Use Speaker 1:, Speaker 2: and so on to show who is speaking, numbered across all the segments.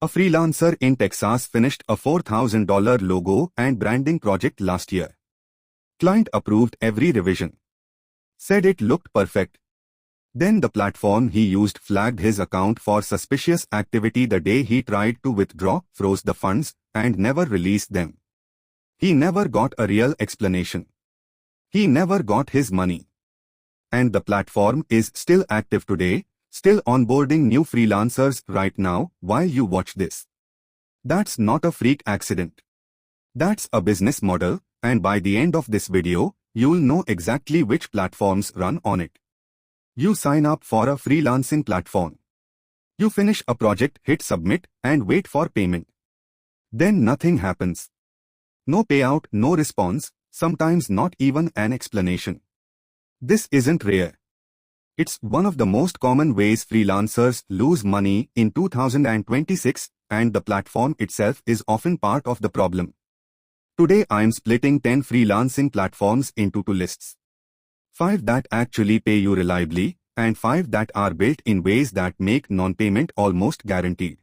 Speaker 1: A freelancer in Texas finished a $4,000 logo and branding project last year. Client approved every revision. Said it looked perfect. Then the platform he used flagged his account for suspicious activity the day he tried to withdraw, froze the funds, and never released them. He never got a real explanation. He never got his money. And the platform is still active today, still onboarding new freelancers right now while you watch this. That's not a freak accident. That's a business model, and by the end of this video, you'll know exactly which platforms run on it. You sign up for a freelancing platform. You finish a project, hit submit, and wait for payment. Then nothing happens. No payout, no response, sometimes not even an explanation. This isn't rare. It's one of the most common ways freelancers lose money in 2026, and the platform itself is often part of the problem. Today I'm splitting 10 freelancing platforms into two lists. 5 that actually pay you reliably, and 5 that are built in ways that make non-payment almost guaranteed.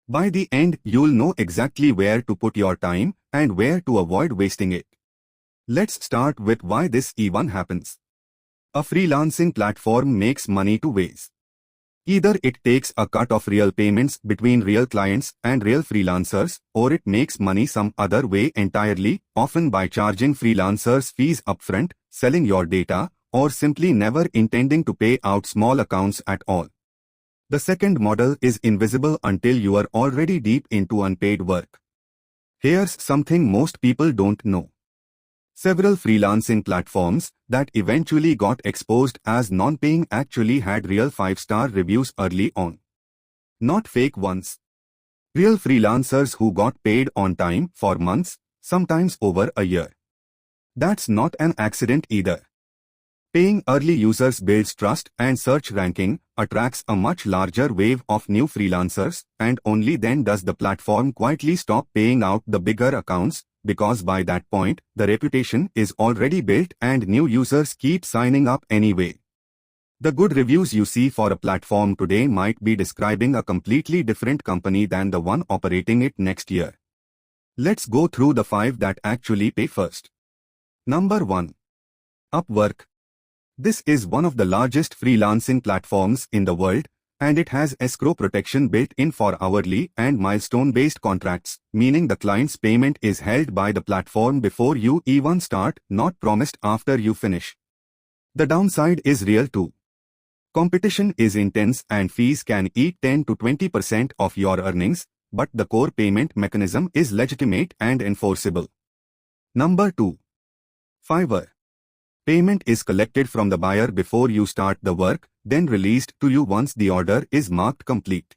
Speaker 1: By the end, you'll know exactly where to put your time and where to avoid wasting it. Let's start with why this even happens. A freelancing platform makes money two ways. Either it takes a cut of real payments between real clients and real freelancers, or it makes money some other way entirely, often by charging freelancers fees upfront, selling your data, or simply never intending to pay out small accounts at all. The second model is invisible until you are already deep into unpaid work. Here's something most people don't know. Several freelancing platforms that eventually got exposed as non-paying actually had real 5-star reviews early on. Not fake ones. Real freelancers who got paid on time for months, sometimes over a year. That's not an accident either. Paying early users builds trust and search ranking, attracts a much larger wave of new freelancers, and only then does the platform quietly stop paying out the bigger accounts, because by that point, the reputation is already built and new users keep signing up anyway. The good reviews you see for a platform today might be describing a completely different company than the one operating it next year. Let's go through the 5 that actually pay first. Number 1. Upwork. This is one of the largest freelancing platforms in the world, and it has escrow protection built in for hourly and milestone-based contracts, meaning the client's payment is held by the platform before you even start, not promised after you finish. The downside is real too. Competition is intense and fees can eat 10 to 20% of your earnings, but the core payment mechanism is legitimate and enforceable. Number 2. Fiverr. Payment is collected from the buyer before you start the work, then released to you once the order is marked complete.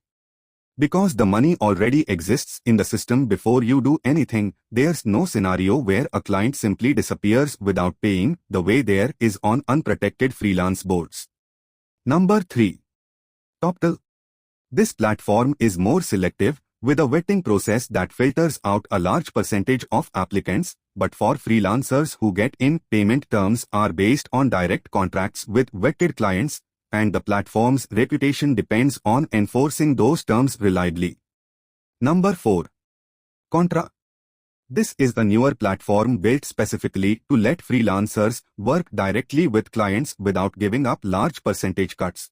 Speaker 1: Because the money already exists in the system before you do anything, there's no scenario where a client simply disappears without paying, the way there is on unprotected freelance boards. Number 3. Toptal. This platform is more selective, with a vetting process that filters out a large percentage of applicants, but for freelancers who get in, payment terms are based on direct contracts with vetted clients, and the platform's reputation depends on enforcing those terms reliably. Number 4. Contra. This is a newer platform built specifically to let freelancers work directly with clients without giving up large percentage cuts.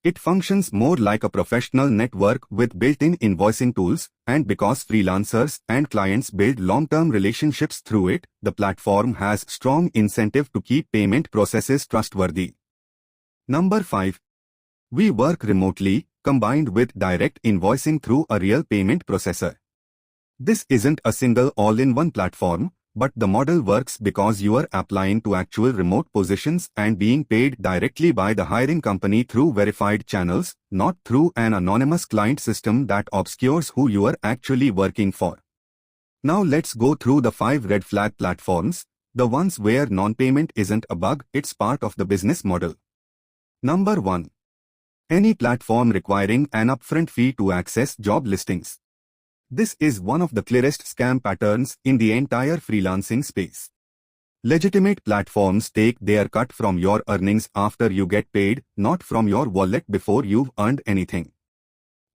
Speaker 1: It functions more like a professional network with built-in invoicing tools, and because freelancers and clients build long-term relationships through it, the platform has strong incentive to keep payment processes trustworthy. Number 5. We work remotely, combined with direct invoicing through a real payment processor. This isn't a single all-in-one platform, but the model works because you are applying to actual remote positions and being paid directly by the hiring company through verified channels, not through an anonymous client system that obscures who you are actually working for. Now let's go through the 5 red flag platforms, the ones where non-payment isn't a bug, it's part of the business model. Number 1. Any platform requiring an upfront fee to access job listings. This is one of the clearest scam patterns in the entire freelancing space. Legitimate platforms take their cut from your earnings after you get paid, not from your wallet before you've earned anything.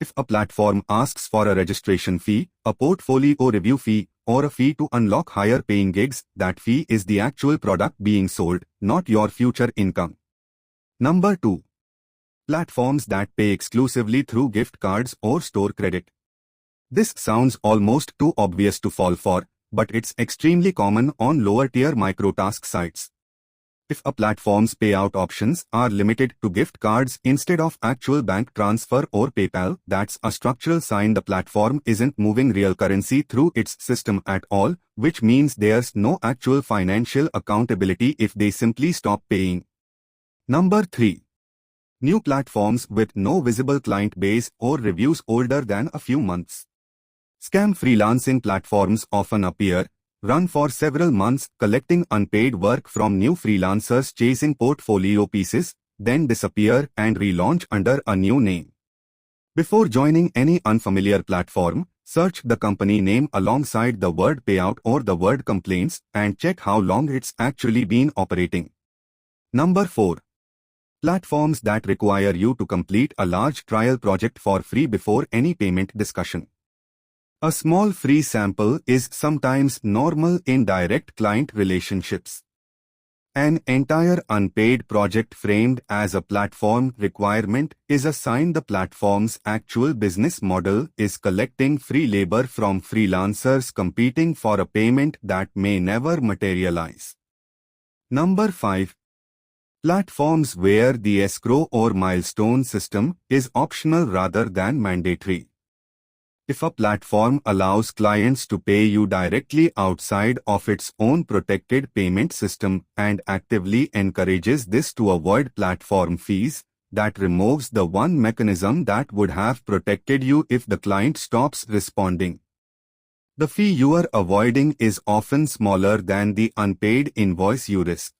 Speaker 1: If a platform asks for a registration fee, a portfolio review fee, or a fee to unlock higher paying gigs, that fee is the actual product being sold, not your future income. Number 2. Platforms that pay exclusively through gift cards or store credit. This sounds almost too obvious to fall for, but it's extremely common on lower-tier microtask sites. If a platform's payout options are limited to gift cards instead of actual bank transfer or PayPal, that's a structural sign the platform isn't moving real currency through its system at all, which means there's no actual financial accountability if they simply stop paying. Number 3. New platforms with no visible client base or reviews older than a few months. Scam freelancing platforms often appear, run for several months, collecting unpaid work from new freelancers chasing portfolio pieces, then disappear and relaunch under a new name. Before joining any unfamiliar platform, search the company name alongside the word payout or the word complaints and check how long it's actually been operating. Number 4. Platforms that require you to complete a large trial project for free before any payment discussion. A small free sample is sometimes normal in direct client relationships. An entire unpaid project framed as a platform requirement is a sign the platform's actual business model is collecting free labor from freelancers competing for a payment that may never materialize. Number 5. Platforms where the escrow or milestone system is optional rather than mandatory. If a platform allows clients to pay you directly outside of its own protected payment system and actively encourages this to avoid platform fees, that removes the one mechanism that would have protected you if the client stops responding. The fee you are avoiding is often smaller than the unpaid invoice you risk.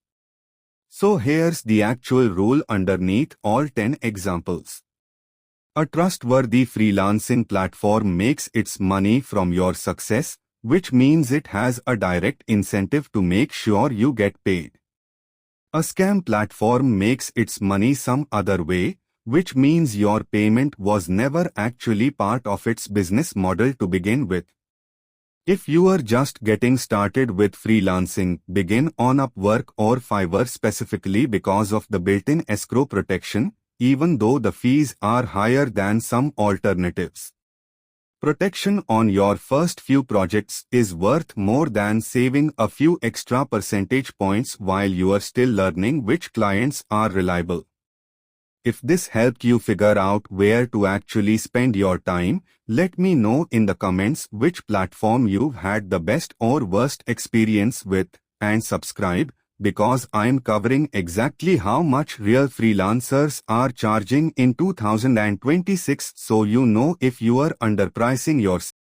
Speaker 1: So here's the actual rule underneath all 10 examples. A trustworthy freelancing platform makes its money from your success, which means it has a direct incentive to make sure you get paid. A scam platform makes its money some other way, which means your payment was never actually part of its business model to begin with. If you are just getting started with freelancing, begin on Upwork or Fiverr specifically because of the built-in escrow protection, even though the fees are higher than some alternatives. Protection on your first few projects is worth more than saving a few extra percentage points while you are still learning which clients are reliable. If this helped you figure out where to actually spend your time, let me know in the comments which platform you've had the best or worst experience with, and subscribe, because I'm covering exactly how much real freelancers are charging in 2026, so you know if you are underpricing yourself.